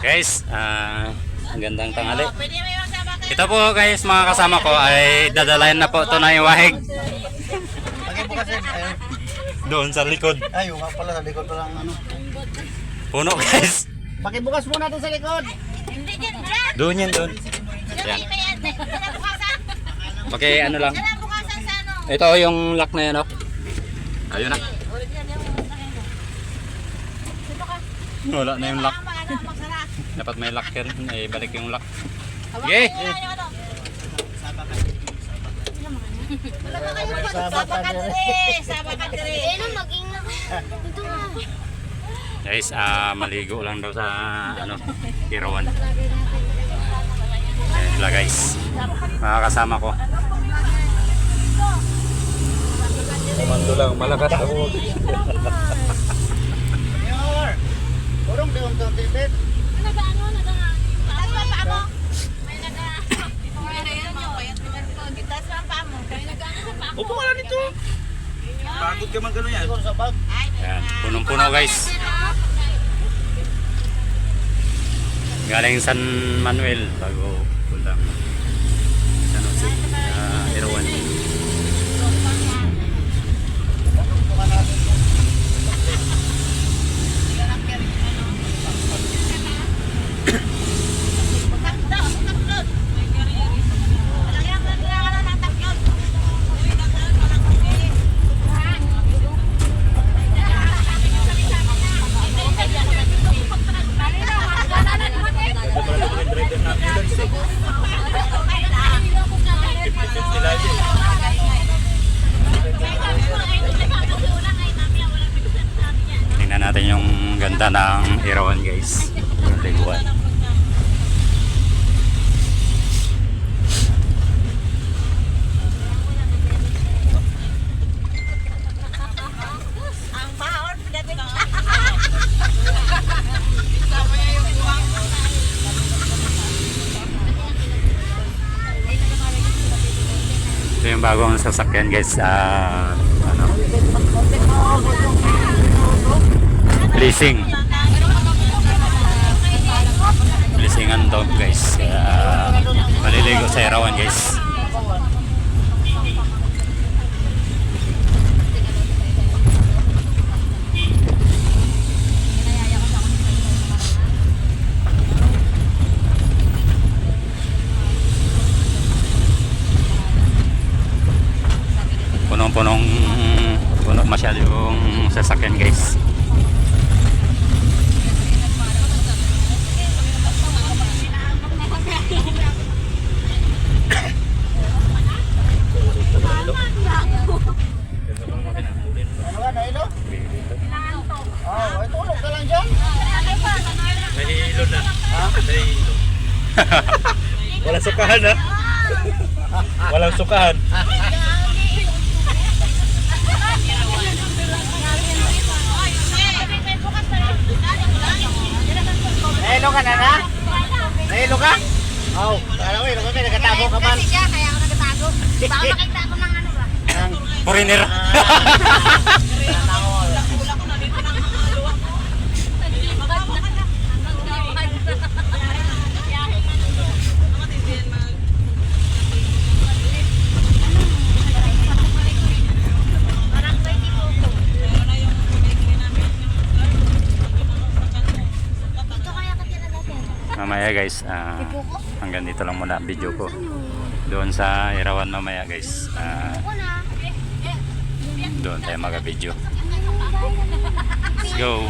Guys, ang gandang tanghali. Ito po guys, mga kasama ko ay dadalayan na po ito na yung wahig. Doon sa likod. Ay, yung pala sa likod pa lang ano. Puno guys. Pakibukas muna doon sa likod. Doon yan, doon. Yan. Paki ano lang. Ito yung lock na yan, oh. Ayun na. Wala na yung lock. Dapat may lock yan. Ay, balik yung lock. Okay. Guys, maligo lang daw sa ano, Irawan. Ayan sila guys. Mga kasama ko. Komando lang, malakas ako. Urong di yung titit. Upo ka lang nito. Pagod ka man gano'n yan. Siguro sa bag. Ayan, punong-puno guys. Galing San Manuel bago pulang San Jose, Irawan. Tingnan natin yung ganda ng Irawan guys. Yung liguan. Ito yung bagong sasakyan guys. Ano? Leasing. Leasingan to guys. Maliligo sa Irawan guys. Puno masyado yung sasakyan guys. Ano ba, nailo? Oh, ay tulog ka lang dyan. Nahihilo na. Nahihilo. Walang sukahan ha? Walang sukahan. Nailo ka na na? Nailo ka? Oo. Alam mo, kami nagkatago ka man. Kasi siya, kaya ako nagtatago. Baka makita ako ng ano ba? Foreigner. Dito kaya ka tira dati. Mamaya guys, hanggang dito lang muna ang video ko. Doon sa Irawan mamaya guys. Ako na. Doon tayo mag-video. Let's go.